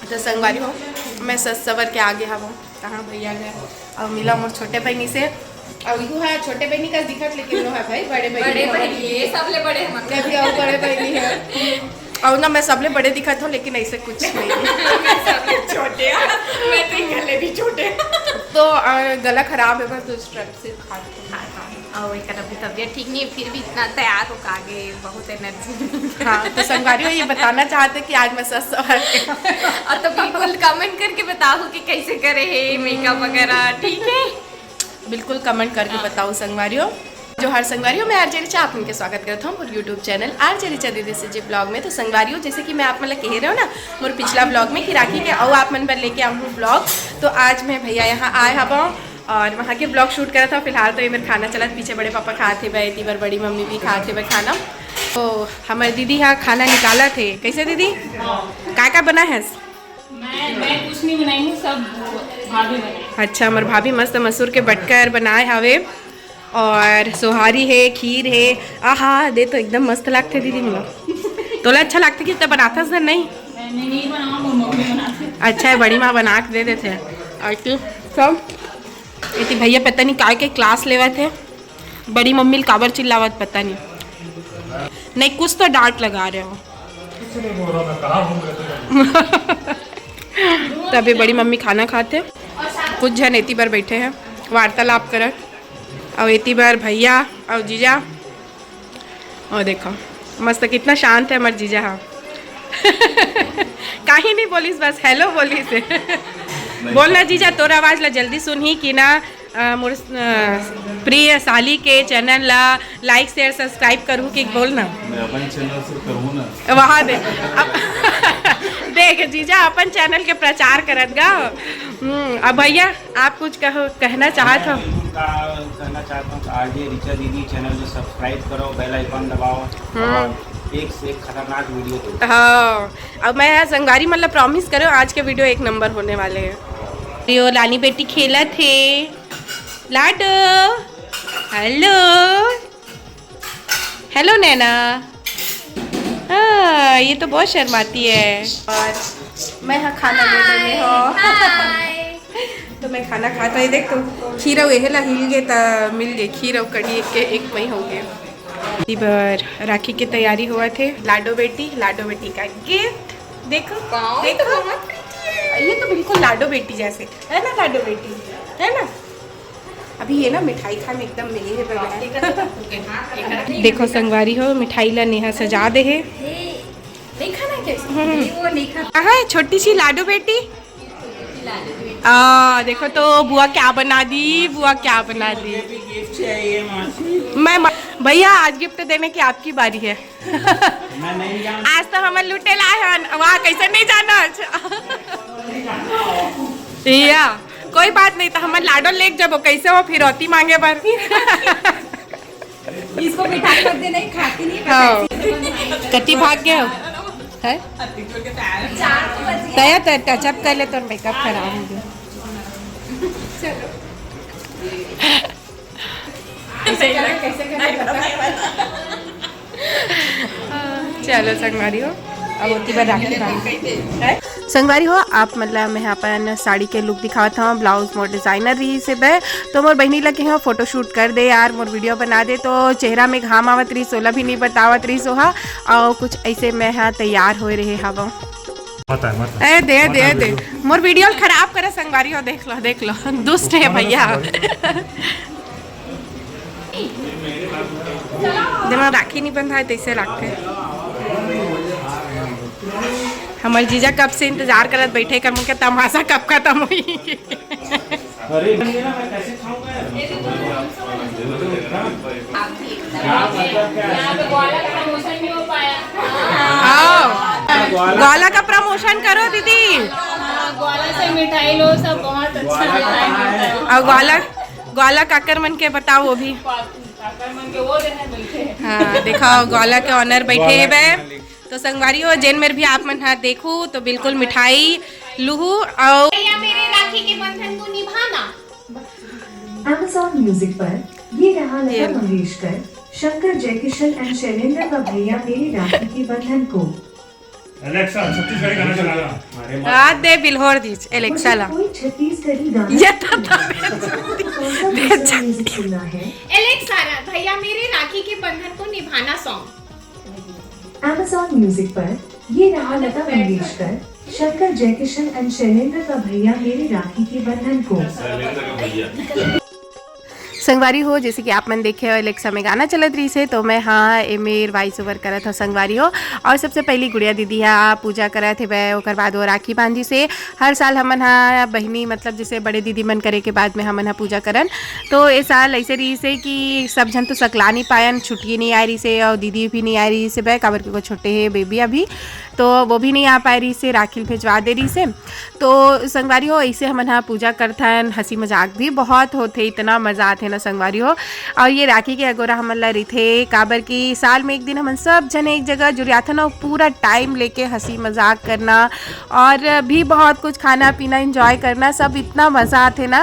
तो संगवारी हो मैं सच सवर के आगे हूँ कहाँ भैया गए और मिला मोर छोटे बहनी से और यू है छोटे बहनी का दिखत लेकिन लो है भाई बड़े बहनी ये सबले बड़े हम भी और बड़े बहनी है और ना मैं सबले बड़े दिखत हूँ लेकिन ऐसे कुछ नहीं छोटे मैं तो गले भी छोटे तो गला खराब है बस तो स्ट्रेप से और एक अभी तबीयत ठीक नहीं है फिर भी इतना तैयार हो आगे बहुत एनर्जी। हाँ तो संगवारी ये बताना चाहते कि आज मैं सच सवर के और तो बिल्कुल कमेंट करके बताओ कि कैसे करे है मेकअप वगैरह ठीक है बिल्कुल कमेंट करके बताओ संगवारियों जो हर संगवारियों में आरजे रिचा आप उनके स्वागत करता हूँ और यूट्यूब चैनल आरजे रिचा दीदी से जी ब्लॉग में। तो संगवारियों जैसे कि मैं आप मतलब कह रहे हो ना मोर पिछला ब्लॉग में कि राखी के और आप मन पर लेके आऊँ ब्लॉग तो आज मैं भैया यहाँ आए हवा और वहाँ के ब्लॉग शूट करा था। फिलहाल तो ये मेरा खाना चला पीछे बड़े पापा खाते भाई इतनी बार बड़ी मम्मी भी खाते भाई खाना। तो हमारे दीदी यहाँ खाना निकाला थे कैसे दीदी क्या बना है? मैं कुछ नहीं बनाई हूँ सब भाभी बनाई। अच्छा हमारे भाभी मस्त मसूर के बटकर बनाए हवे और सोहारी है खीर है आहा दे तो एकदम मस्त लगते दीदी मतलब तोला अच्छा लगता कि तब बनाता सर नहीं नहीं मम्मी बनाती। अच्छा है बड़ी माँ बना के दे देते और सब इतनी भैया पता नहीं काय के क्लास लेवा थे बड़ी मम्मी काबर चिल्लावत पता नहीं कुछ तो डांट लगा रहे हो तभी बड़ी मम्मी खाना खाते कुछ जन इतनी बार बैठे हैं वार्तालाप कर और इतनी बार भैया और जीजा और देखो मस्त कितना शांत है हमारे जीजा। हाँ कहीं नहीं बोलीस बस हेलो बोलीस बोलना जीजा तोरा आवाज ला जल्दी सुनही कि ना मोर प्रिय साली के चैनल ला लाइक शेयर सब्सक्राइब करूँ कि बोलना मैं अपन चैनल से करूँ ना वहाँ दे देख जीजा अपन चैनल के प्रचार करत गा। अब भैया आप कुछ कहना चाहत हो? कहना चाहता हूँ आरजे रिचा दीदी चैनल को सब्सक्राइब करो बेल आइकन दबाओ और एक से एक खतरनाक वीडियो दो। हाँ अब मैं यहाँ संगवारी मतलब प्रॉमिस करो आज के वीडियो एक नंबर होने वाले हैं। यो लानी बेटी खेला थे लाडो हेलो हेलो नैना हाँ ये तो बहुत शर्माती है और मैं यहाँ खाना ले रही हूँ तो मैं खाना खाता है देख तो खीरा वेहला हिल गए तो मिल गए खीरा कड़ी के एक मई हो गए बार राखी की तैयारी हुआ थे लाडो बेटी का गिफ्ट देखो देखो ये तो बिल्कुल लाडो बेटी जैसे है ना लाडो बेटी है ना अभी ये ना मिठाई खाने एकदम मिली है देखो संगवारी हो मिठाई ला नेहा सजा दे है नहीं खाना वो नहीं खाना कहाँ है छोटी सी लाडो बेटी देखो तो बुआ क्या बना दी मैं भैया आज गिफ्ट देने की आपकी बारी है आज तो हम लुटे लाए हैं वहाँ कैसे नहीं जाना या कोई बात नहीं तो हम लाडो लेके जब कैसे वो फिर होती मांगे पर इसको मिठाई कर दे नहीं खाती नहीं हाँ कटी भाग गया है तया तो टचअप कर ले तो मेकअप खराब हो गया चलो संगवारी हो अब होती बार राखी संगवारी हो आप मतलब मैं अपन साड़ी के लुक दिखावा था ब्लाउज मोर डिज़ाइनर रही से बे तो मोर बहनी लगे हैं फोटो शूट कर दे यार मोर वीडियो बना दे तो चेहरा में घाम आवत रही सोला भी नहीं बतावत रही सोहा और कुछ ऐसे मैं यहाँ तैयार हो रहे हवा ए दे मोर वीडियो खराब करे संगवारी हो देख लो दुष्ट है भैया दिमाग राखी नहीं बंधा है तैसे लगते हमारे जीजा कब से इंतजार करत बैठे कर मुझे तमाशा कब खत्म हुई अरे मैं कैसे खाऊंगा ग्वाला का प्रमोशन करो दीदी ग्वाला से मिठाई लो सब बहुत अच्छा मिठाई मिलता है और ग्वाला काकर मन के बताओ वो भी हाँ देखा ग्वाला के ऑनर बैठे है बे तो संगवारी हो जेन मेरे भी आप मन हाथ देखो तो बिल्कुल मिठाई लूहू और मेरे राखी के बंधन को निभाना Amazon म्यूजिक पर ये रहा लता मंगेशकर शंकर जयकिशन एंड शैलेंद्र का भैया मेरी राखी के बंधन को। एलेक्सा छत्तीसगढ़ी गाना चलाना। हाथ दे बिल्होर दीज एलेक्साला कोई छत्तीसगढ़ी गाना ये तो म्यूजिक सुनना है। एलेक्सा भैया मेरे राखी के बंधन को निभाना सॉन्ग। Amazon म्यूजिक पर ये रहा लता मंगेशकर, शंकर जयकिशन एंड शैलेंद्र का भैया मेरी राखी के बंधन को। संगवारी हो जैसे कि आप मन देखे हो एलेक्सा में गाना चलत रही से तो मैं हाँ मेर वॉइस ओवर करत हो संगवारी हो। और सबसे पहली गुड़िया दीदी हाँ पूजा करत है ओकर बाद वो राखी बांधी से हर साल हमन हाँ बहनी मतलब जैसे बड़े दीदी मन करे के बाद में हमन हाँ पूजा करन। तो ये साल ऐसे रही से कि सब जन तो सकला नहीं पायन, छुट्टी नहीं आ रही से और दीदी भी नहीं आ रही से काबर के को छोटे है बेबी अभी तो वो भी नहीं आ पा रही से, राखी भिजवा दे रही से। तो संगवारी हो ऐसे हमन हाँ पूजा करथन, हंसी मजाक भी बहुत होते, इतना मज़ा आते ना संगवारी हो। और ये राखी के अगोरा हमन ला रही थे काबर की साल में एक दिन हमन सब जने एक जगह जुड़िया था ना, पूरा टाइम लेके हंसी मजाक करना और भी बहुत कुछ खाना पीना एंजॉय करना, सब इतना मज़ा आते ना।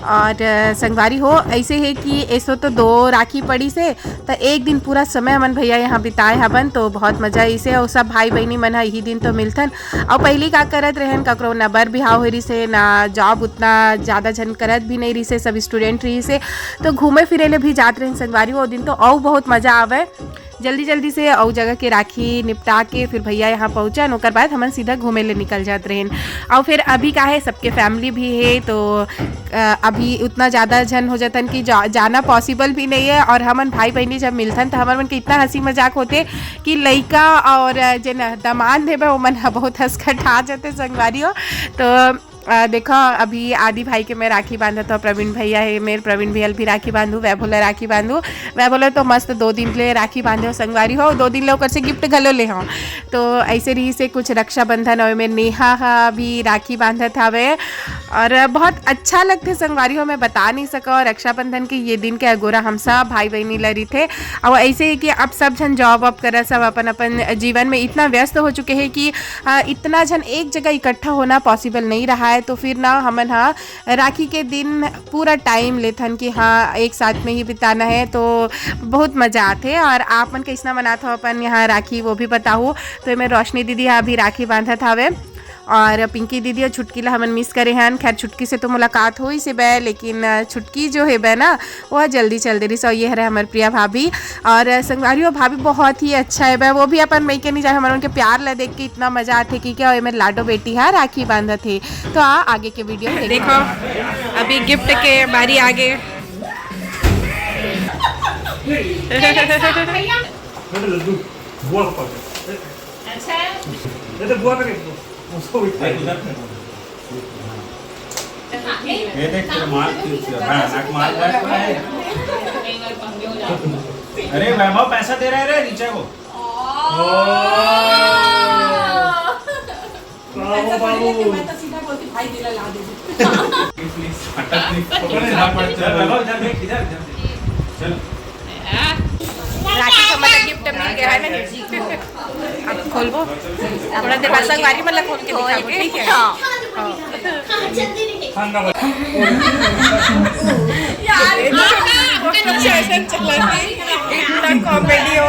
और संगवारी हो ऐसे है कि ऐसो तो 2 राखी पड़ी से तो एक दिन पूरा समय हमन भैया यहाँ बिताए हवन तो बहुत मज़ा ऐसे और सब भाई बहनी मन यही दिन तो मिलथन। और पहली का करत रहन ककरो ना बर बिहाव हो रही से ना जॉब उतना ज़्यादा जन करत भी नहीं रही से, सब स्टूडेंट रही से तो घूमे फिरे ले भी जाते रहन संगवारी वो दिन तो और बहुत मज़ा आवे। जल्दी जल्दी से और जगह के राखी निपटा के फिर भैया यहाँ पहुँचन ओकर बाद हमन सीधा घूमे ले निकल जाते रहें। और फिर अभी का है सबके फैमिली भी है तो अभी उतना ज़्यादा जन हो जातन कि जाना पॉसिबल भी नहीं है। और हमन भाई बहनी जब मिलथन तो हमारे मन के इतना हंसी मजाक होते कि लड़का और जन दमान देवे वो मन बहुत हंस खटा जाते संगवारी हो। तो देखो अभी आदि भाई के मैं राखी बांधा तो प्रवीण भैया है मेरे, प्रवीण भैया भी राखी बांधू, वह बोला राखी बांधू, वह बोला तो मस्त 2 दिन ले राखी बांधे हो संगवारी हो, 2 दिन ले ओकर से गिफ्ट घलो ले हो। तो ऐसे रही से कुछ रक्षाबंधन और में नेहा भी राखी बांधत हवे और बहुत अच्छा लगते संगवारी हो, मैं बता नहीं सका। और रक्षाबंधन के ये दिन के अगोरा हम सब भाई बहनी लड़ी थे और ऐसे ही कि अब सब जन जॉब वॉब कर सब अपन अपन जीवन में इतना व्यस्त हो चुके हैं कि इतना जन एक जगह इकट्ठा होना पॉसिबल नहीं रहा है। तो फिर ना हमन हाँ राखी के दिन पूरा टाइम लेथन कि हाँ एक साथ में ही बिताना है तो बहुत मज़ा आते। और आप मन कैसना मनाते हो अपन यहाँ राखी वो भी बताऊँ। तो मैं रोशनी दीदी यहाँ भी राखी बांधत हवे और पिंकी दीदी और छुटकी ला हमन मिस करे हैं। खैर छुटकी से तो मुलाकात हो ही से बे लेकिन छुटकी जो है बे ना वो जल्दी चल दे रही सो ये है हमारे प्रिया भाभी। और संगवारी भाभी बहुत ही अच्छा है बे, वो भी अपन मई के नहीं जाए हमारे उनके प्यार ला देख के इतना मज़ा आते कि क्या मेरे लाडो बेटी है राखी बांधा थे। तो आगे के वीडियो देखो अभी गिफ्ट के बारी आगे लड्डू बुआ को अच्छा ये तो बुआ पे उसको ये देख माल नाक माल है। अरे वैभव पैसा दे रहे रे नीचे को। बाबू मैं तो सीधा बोलती भाई दिला ला दे चल राखी का मतलब गिफ्ट मिल गया है ना। अब खोलबो थोड़ा देर बाद संगवारी मतलब खोल के दिखाबो ठीक है। यार सेशन चला इतना कॉमेडी हो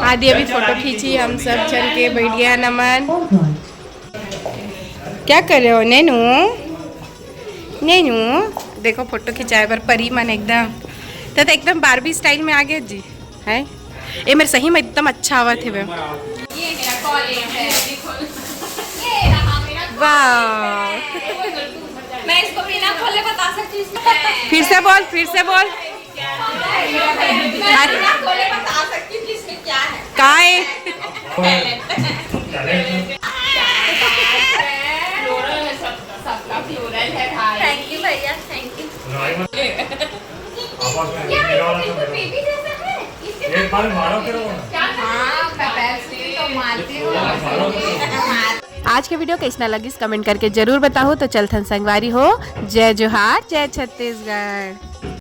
आदि अभी फोटो खींची हम सब चल के बैठ गया। नमन क्या कर रहे हो नैनू? नैनू देखो फोटो खिंचाए पर परी मन एकदम तो एकदम बारबी स्टाइल में आ गए जी है। ये मेरे सही में एकदम अच्छा आवा थे वे। ये मेरा कॉलेज है देखो, ये रहा मेरा वाह मैं इसको बिना खोले बता सकती हूँ इसमें। फिर से बोल फिर से बोल मैं बिना खोले बता सकती हूँ कि इसमें क्या है। का है फ्लोरल है, सबका फ्लोरल है भाई। थैंक यू भैया थैंक यू। बेबी जैसा है एक बार मारो करो क्या? हाँ मैं तो मारती हूँ। आज के वीडियो कैसा लगी कमेंट करके जरूर बताओ। तो चलथन संगवारी हो, जय जोहार जय छत्तीसगढ़।